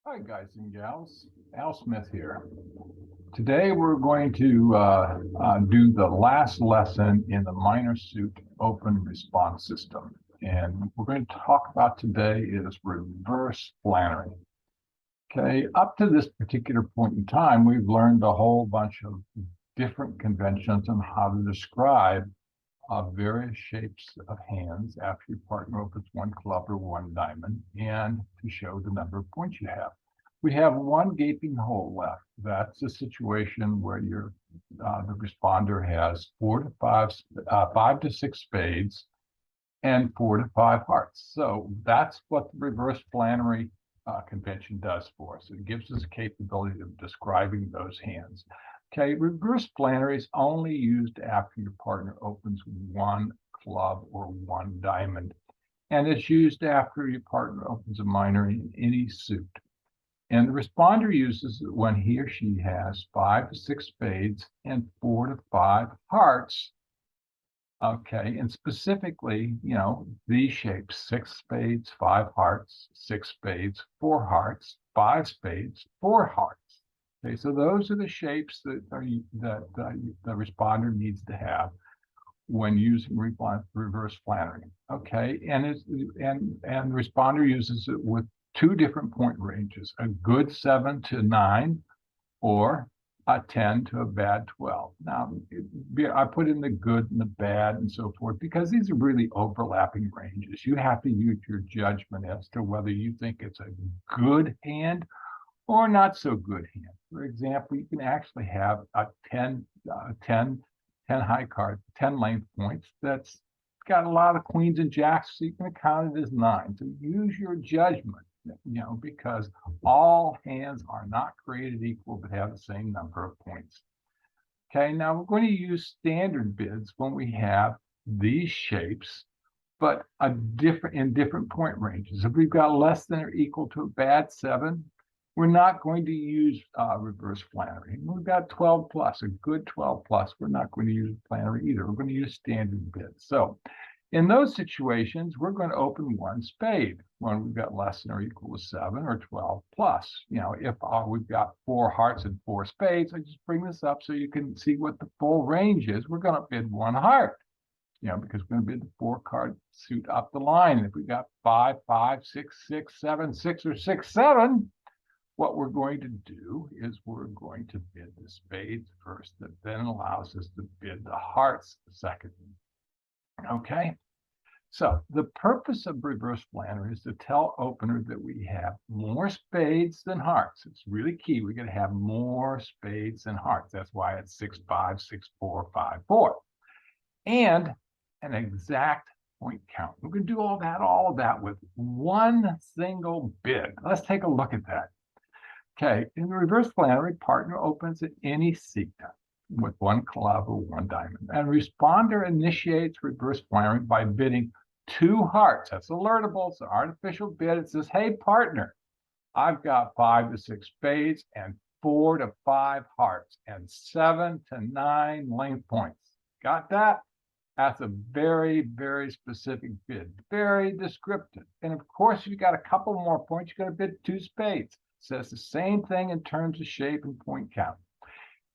Hi, guys and gals. Al Smith here. Today we're going to do the last lesson in the minor suit open response system. And we're going to talk about today is reverse Flannery. Okay, up to this particular point in time, we've learned a whole bunch of different conventions on how to describe various shapes of hands after your partner opens one club or one diamond, and to show the number of points you have. We have one gaping hole left. That's a situation where the responder has five to six spades, and 4 to 5 hearts. So that's what the reverse Flannery convention does for us. It gives us a capability of describing those hands. Okay, reverse Flannery is only used after your partner opens one club or one diamond, and it's used after your partner opens a minor in any suit. And the responder uses it when he or she has 5 to 6 spades and 4 to 5 hearts. Okay, and specifically, these shapes: 6 spades, 5 hearts, 6 spades, 4 hearts, 5 spades, 4 hearts. Okay, so those are the shapes that the responder needs to have when using reverse Flannery. Okay, and the responder uses it with two different point ranges: a good 7 to 9, or a 10 to a bad 12. Now, I put in the good and the bad and so forth because these are really overlapping ranges. You have to use your judgment as to whether you think it's a good hand or not so good hand. For example, you can actually have a 10 high card, 10 length points that's got a lot of queens and jacks, so you can count it as 9. So use your judgment, because all hands are not created equal but have the same number of points. Okay, now we're going to use standard bids when we have these shapes, but in different point ranges. If we've got less than or equal to a bad 7, we're not going to use reverse Flannery. We've got 12 plus, a good 12 plus. We're not going to use Flannery either. We're going to use standard bids. So in those situations, we're going to open one spade when we've got less than or equal to 7 or 12 plus. If we've got 4 hearts and 4 spades, I just bring this up so you can see what the full range is. We're going to bid 1 heart, because we're going to bid the 4-card suit up the line. And if we got 5, 5, 6, 6, 7, 6, or 6, 7, what we're going to do is we're going to bid the spades first. That then allows us to bid the hearts second. Okay, so the purpose of reverse Flannery is to tell opener that we have more spades than hearts. It's really key. We're going to have more spades than hearts. That's why it's 6, 5, 6, 4, 5, 4. And an exact point count. We're going to do all of that with one single bid. Let's take a look at that. Okay, in the reverse Flannery, partner opens at any seat with one club or one diamond. And responder initiates reverse Flannery by bidding 2 hearts. That's alertable. It's an artificial bid. It says, hey, partner, I've got 5 to 6 spades and 4 to 5 hearts and 7 to 9 length points. Got that? That's a very, very specific bid, very descriptive. And of course, if you got a couple more points, you're going to bid 2 spades. Says the same thing in terms of shape and point count.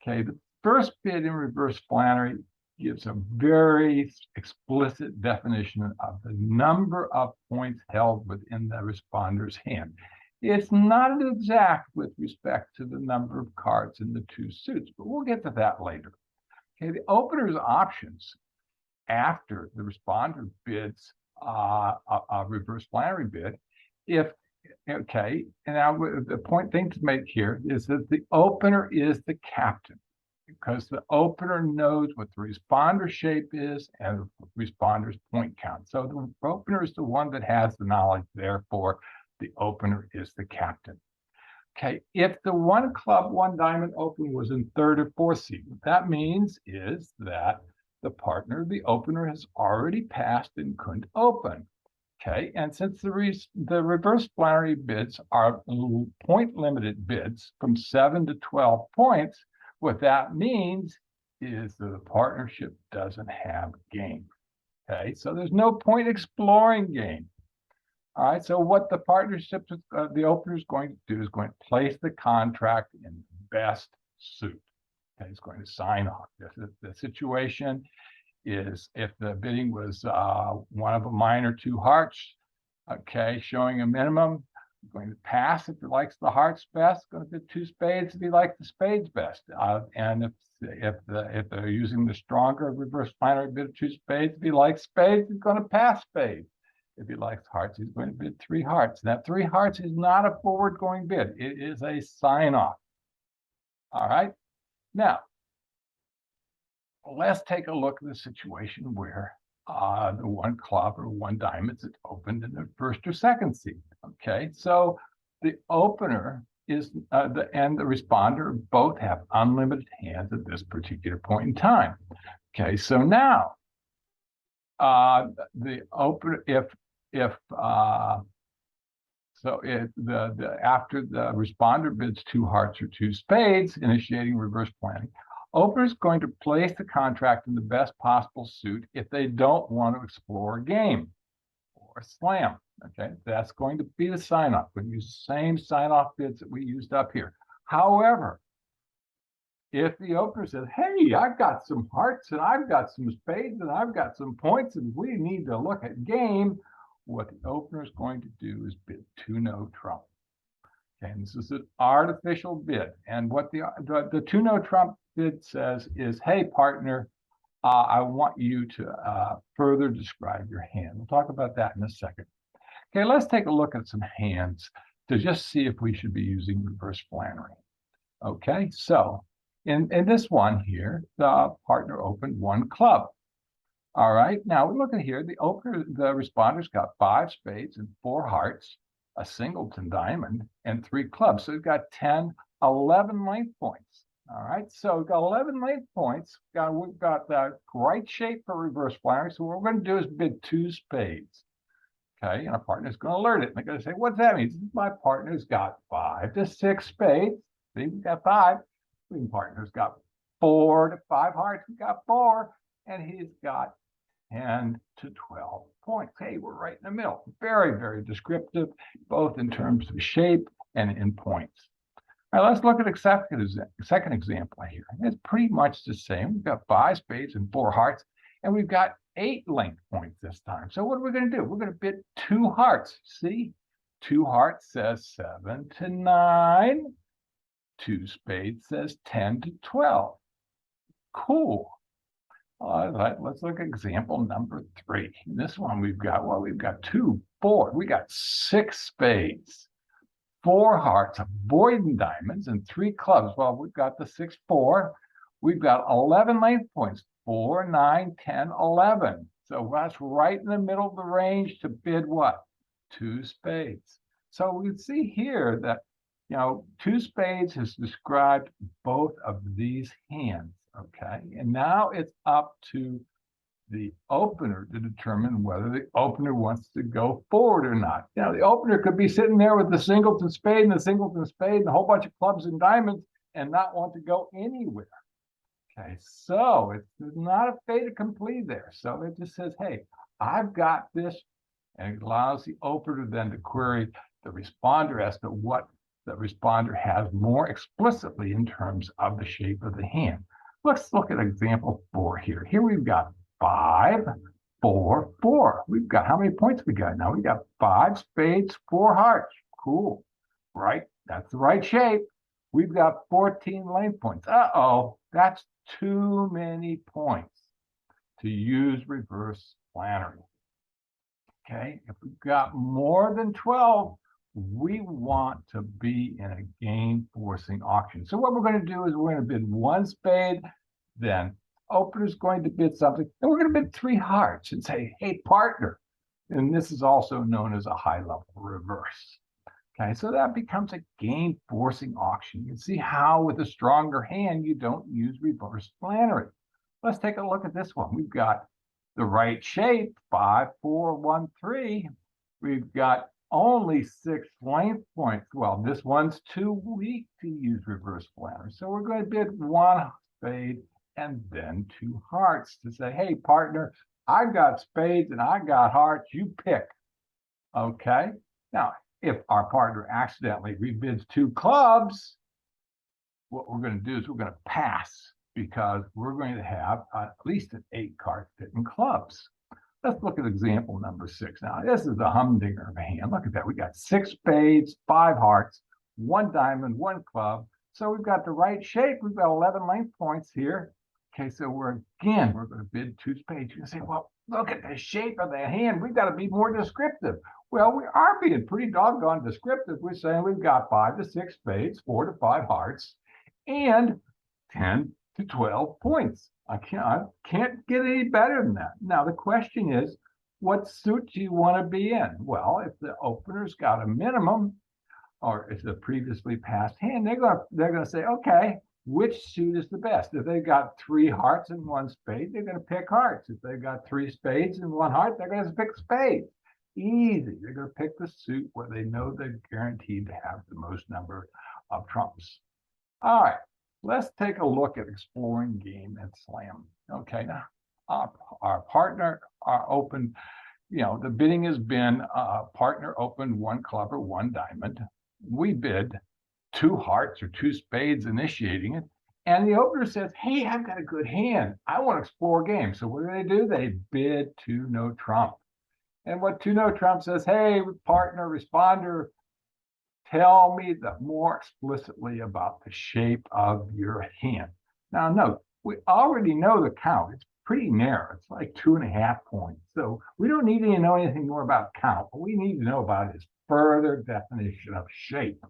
Okay, the first bid in reverse Flannery gives a very explicit definition of the number of points held within the responder's hand. It's not exact with respect to the number of cards in the 2 suits, but we'll get to that later. Okay, the opener's options after the responder bids a reverse Flannery bid, okay, and now the thing to make here is that the opener is the captain, because the opener knows what the responder shape is and the responder's point count. So the opener is the one that has the knowledge, therefore the opener is the captain. Okay, if the 1 club, 1 diamond open was in 3rd or 4th seat, what that means is that the partner, the opener, has already passed and couldn't open. Okay, and since the reverse Flannery bids are point limited bids from 7 to 12 points, what that means is that the partnership doesn't have game. Okay, so there's no point exploring game. All right, so what the partnership, the opener is going to do is going to place the contract in best suit. Okay, he's going to sign off. The situation is if the bidding was one of a minor, two hearts, okay, showing a minimum, going to pass if he likes the hearts best, going to bid two spades if he likes the spades best. And if they're using the stronger reverse Flannery bid of two spades, if he likes spades, he's going to pass spades. If he likes hearts, he's going to bid three hearts. That three hearts is not a forward going bid. It is a sign off. All right. Now, let's take a look at the situation where the one club or one diamond is opened in the first or second seat. Okay, so the opener is and the responder both have unlimited hands at this particular point in time. Okay, so now the opener, after the responder bids two hearts or two spades, initiating reverse planning, opener is going to place the contract in the best possible suit if they don't want to explore a game or slam. Okay, that's going to be the sign off. We use the same sign off bids that we used up here. However, if the opener says, hey, I've got some hearts and I've got some spades and I've got some points and we need to look at game, what the opener is going to do is bid two no trump. Okay, and this is an artificial bid. And what the two no trump bid says is, hey, partner, I want you to further describe your hand. We'll talk about that in a second. Okay, let's take a look at some hands to just see if we should be using reverse Flannery. Okay, so in this one here, the partner opened one club. All right, now we're looking here. The responder's got five spades and four hearts, a singleton diamond, and three clubs. So we've got 10, 11 length points. All right, so we've got 11 length points. We've got the right shape for reverse Flannery. So what we're going to do is bid two spades. Okay, and our partner's going to alert it. And they're going to say, what's that mean? My partner's got 5 to 6 spades. See, we've got 5. My partner's got 4 to 5 hearts. We've got 4. And he's got 10 to 12 points. Hey, we're right in the middle. Very, very descriptive, both in terms of shape and in points. All right, let's look at a second example here. It's pretty much the same. We've got 5 spades and 4 hearts, and we've got 8 length points this time. So what are we going to do? We're going to bid 2 hearts. See, 2 hearts says 7 to 9. 2 spades says 10 to 12. Cool. All right, let's look at example number 3. In this one, we've got 2, 4. We got 6 spades, 4 hearts, avoiding diamonds, and 3 clubs. Well, we've got the 6, 4. We've got 11 length points, 4, 9, 10, 11. So that's right in the middle of the range to bid what? 2 spades. So we see here that, 2 spades has described both of these hands. Okay, and now it's up to the opener to determine whether the opener wants to go forward or not. The opener could be sitting there with the singleton spade and the singleton spade and a whole bunch of clubs and diamonds and not want to go anywhere. Okay, so it's not a fait accompli there. So it just says, hey, I've got this, and it allows the opener then to query the responder as to what the responder has more explicitly in terms of the shape of the hand. Let's look at example 4 here. Here we've got 5, 4, 4. We've got, how many points we got now? We got 5 spades, 4 hearts. Cool, right? That's the right shape. We've got 14 length points. Uh-oh, that's too many points to use reverse Flannery. Okay, if we've got more than 12, we want to be in a game forcing auction. So what we're going to do is we're going to bid 1 spade, then opener's going to bid something, and we're going to bid 3 hearts and say, hey, partner. And this is also known as a high-level reverse. Okay, so that becomes a game forcing auction. You can see how with a stronger hand, you don't use reverse Flannery. Let's take a look at this one. We've got the right shape, 5, 4, 1, 3. We've got only 6 length points. Well, this one's too weak to use reverse Flannery. So we're going to bid 1 spade and then 2 hearts to say, hey, partner, I've got spades and I got hearts. You pick. Okay. Now, if our partner accidentally rebids 2 clubs, what we're going to do is we're going to pass because we're going to have at least an 8-card fit in clubs. Let's look at example number 6. Now, this is a humdinger of a hand. Look at that. We got 6 spades, 5 hearts, 1 diamond, 1 club. So we've got the right shape. We've got 11 length points here. Okay, so we're going to bid 2 spades. You can say, well, look at the shape of the hand. We've got to be more descriptive. Well, we are being pretty doggone descriptive. We're saying we've got 5 to 6 spades, 4 to 5 hearts, and 10 to 12 points. I can't get any better than that. Now, the question is, what suit do you want to be in? Well, if the opener's got a minimum, or if the previously passed hand, they're going to say, okay, which suit is the best? If they've got 3 hearts and 1 spade, they're going to pick hearts. If they've got 3 spades and 1 heart, they're going to pick spades. Easy. They're going to pick the suit where they know they're guaranteed to have the most number of trumps. All right. Let's take a look at exploring game and slam. Okay, now our partner opened, the bidding has been partner opened 1 club or 1 diamond. We bid 2 hearts or 2 spades initiating it. And the opener says, hey, I've got a good hand. I want to explore game. So what do? They bid 2 no trump. And what 2 no trump says, hey, partner, responder, tell me more explicitly about the shape of your hand. Now, note, we already know the count. It's pretty narrow. It's like 2.5 points. So we don't need to know anything more about count. What we need to know about is further definition of shape.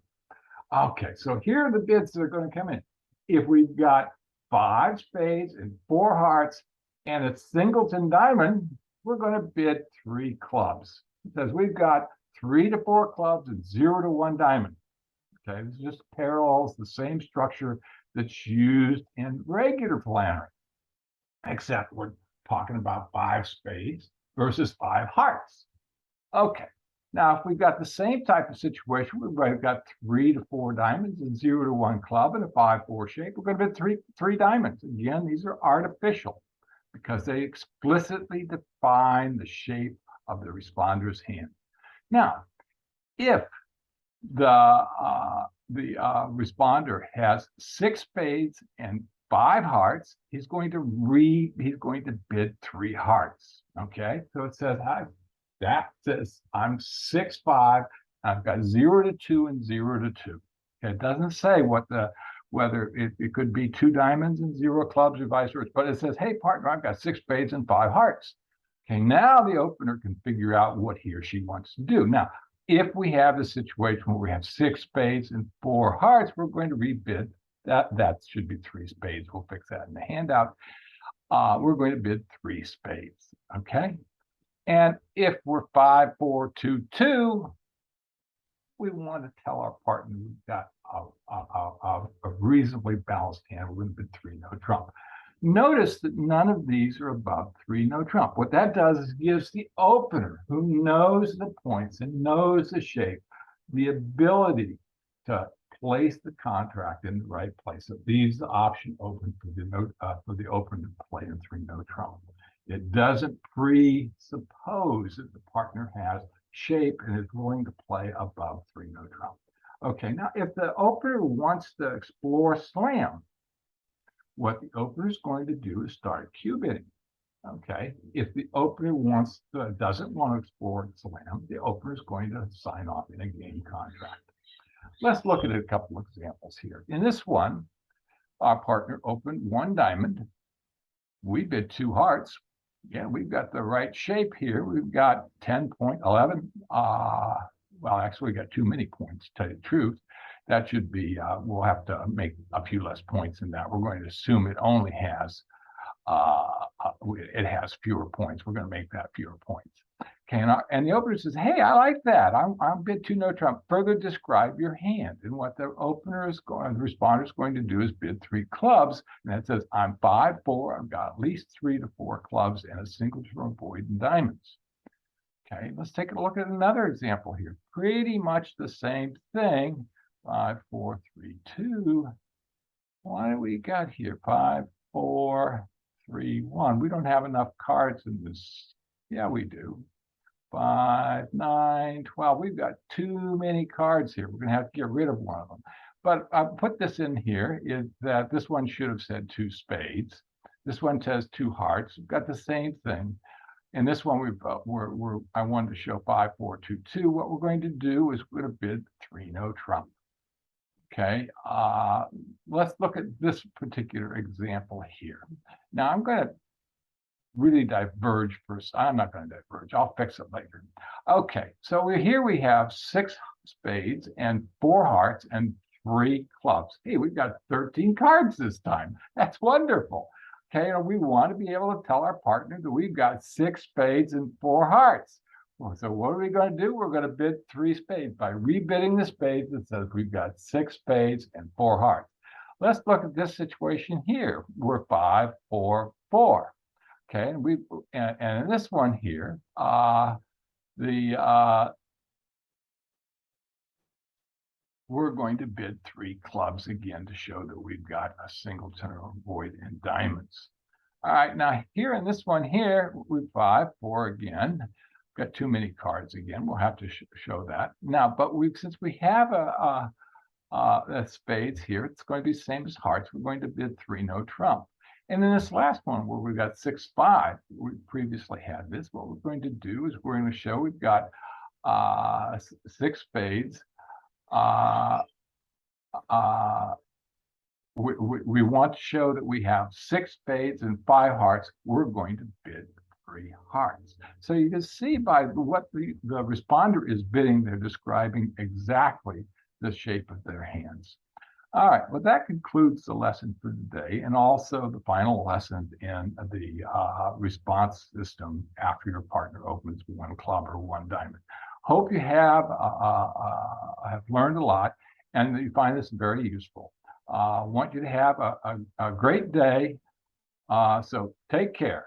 Okay, so here are the bids that are going to come in. If we've got 5 spades and 4 hearts and it's singleton diamond, we're going to bid 3 clubs. It says we've got 3 to 4 clubs and 0 to 1 diamond. Okay, this just parallels the same structure that's used in regular Flannery, except we're talking about 5 spades versus 5 hearts. Okay, now if we've got the same type of situation, we've got 3 to 4 diamonds and 0 to 1 club in a 5-4 shape, we're going to bid three diamonds. Again, these are artificial because they explicitly define the shape of the responder's hand. Now, if the responder has 6 spades and 5 hearts, he's going to bid 3 hearts. Okay, so it says I'm 6-5. I've got 0 to 2 and 0 to 2. Okay, it doesn't say whether it could be 2 diamonds and 0 clubs or vice versa, but it says, hey, partner, I've got 6 spades and 5 hearts. Okay, now the opener can figure out what he or she wants to do. Now, if we have the situation where we have 6 spades and 4 hearts, we're going to rebid that. That should be 3 spades. We'll fix that in the handout. We're going to bid 3 spades. Okay, and if we're 5, 4, 2, 2, we want to tell our partner we've got a reasonably balanced hand. We're going to bid 3 no trump. Notice that none of these are above 3 no trump. What that does is gives the opener, who knows the points and knows the shape, the ability to place the contract in the right place. It leaves the option open for the opener to play in 3 no trump. It doesn't presuppose that the partner has shape and is willing to play above 3 no trump. Okay, now if the opener wants to explore slam, what the opener is going to do is start cue bidding. Okay, if the opener doesn't want to explore slam, the opener is going to sign off in a game contract. Let's look at a couple examples here. In this one, our partner opened 1 diamond. We bid 2 hearts. Yeah, we've got the right shape here. We've got 10.11. Well, actually, we got too many points, to tell you the truth. That should be, we'll have to make a few less points than that. We're going to assume it only has, it has fewer points. We're going to make that fewer points. Okay, and the opener says, hey, I like that. I'm bid 2 no trump. Further describe your hand. And what the responder is going to do is bid 3 clubs. And that says, I'm 5-4. I've got at least 3 to 4 clubs and a singleton or void and diamonds. Okay, let's take a look at another example here. Pretty much the same thing. 5, 4, 3, 2. What do we got here? 5, 4, 3, 1. We don't have enough cards in this. Yeah, we do. 5, 9, 12. We've got too many cards here. We're going to have to get rid of one of them. But I'll put this in here is that this one should have said 2 spades. This one says 2 hearts. We've got the same thing. And this one I wanted to show 5, 4, 2, 2. What we're going to do is we're going to bid 3 no trump. Okay, let's look at this particular example here. Now I'm going to really diverge first. I'm not going to diverge. I'll fix it later. Okay, so here we have 6 spades and 4 hearts and 3 clubs. Hey, we've got 13 cards this time. That's wonderful. Okay, we want to be able to tell our partner that we've got 6 spades and 4 hearts. Well, so what are we going to do? We're going to bid 3 spades by rebidding the spades that says we've got 6 spades and 4 hearts. Let's look at this situation here. We're 5, 4, 4. Okay, and in this one here, we're going to bid 3 clubs again to show that we've got a singleton or void and diamonds. All right, now here in this one here, we've 5, 4 again. Got too many cards again. We'll have to show that now. But since we have a spades here, it's going to be the same as hearts. We're going to bid 3 no trump. And in this last one where we've got 6, 5, we previously had this. What we're going to do is we're going to show we've got 6 spades. We want to show that we have 6 spades and 5 hearts. We're going to bid 3 hearts. So you can see by what the responder is bidding, they're describing exactly the shape of their hands. All right, well, that concludes the lesson for today, and also the final lesson in the response system after your partner opens 1 club or 1 diamond. Hope you have learned a lot and that you find this very useful. Want you to have a great day, so take care.